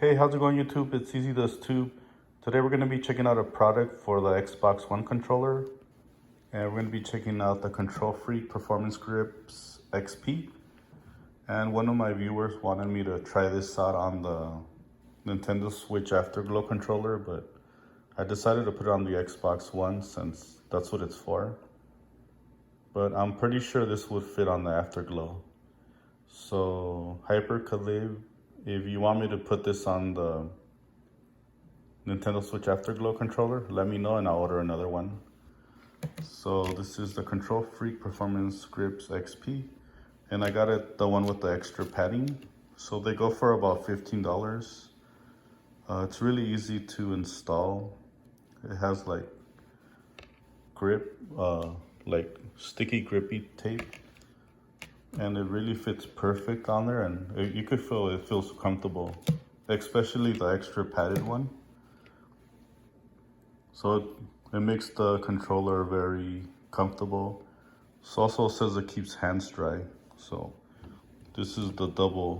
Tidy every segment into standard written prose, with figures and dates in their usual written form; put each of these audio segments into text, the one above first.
Hey, how's it going, YouTube? It's Easy Does Tube. Today we're going to be checking out a product for the Xbox One controller. And we're going to be checking out the Kontrol Freek Performance Grips XP. And one of my viewers wanted me to try this out on the Nintendo Switch Afterglow controller, but I decided to put it on the Xbox One since that's what it's for. But I'm pretty sure this would fit on the Afterglow. So, Hyper-Khalib, if you want me to put this on the Nintendo Switch Afterglow controller, let me know and I'll order another one. So this is the Kontrol Freek Performance Grips XP, and I got it the one with the extra padding. So they go for about $15. It's really easy to install. It has like grip, like sticky grippy tape, and it really fits perfect on there, and you could feel it feels comfortable, especially the extra padded one. So it makes the controller very comfortable. It also says it keeps hands dry. So this is the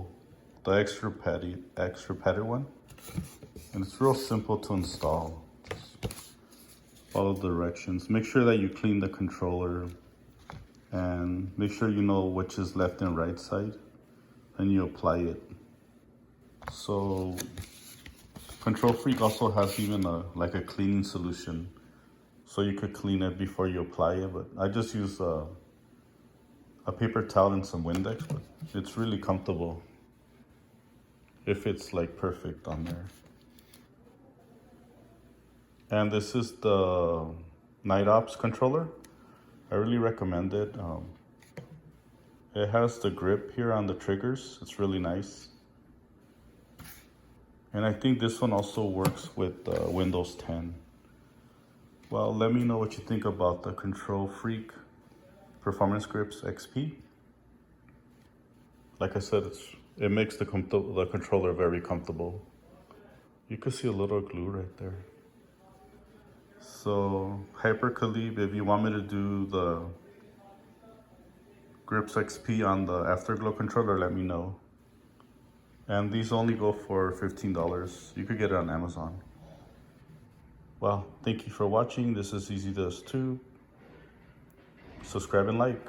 extra padded one, and it's real simple to install. Just follow the directions. Make sure that you clean the controller and make sure you know which is left and right side, and you apply it. So Kontrol Freek also has even like a cleaning solution, so you could clean it before you apply it. But I just use a paper towel and some Windex. But it's really comfortable. It fits like perfect on there. And this is the Night Ops controller. I really recommend it. It has the grip here on the triggers. It's really nice. And I think this one also works with Windows 10. Well, let me know what you think about the Kontrol Freek Performance Grips XP. Like I said, it makes the controller very comfortable. You can see a little glue right there. So, Hyper-Khalib, if you want me to do the Grips XP on the Afterglow controller, let me know. And these only go for $15. You could get it on Amazon. Well, thank you for watching. This is Easy Does Tube. Subscribe and like.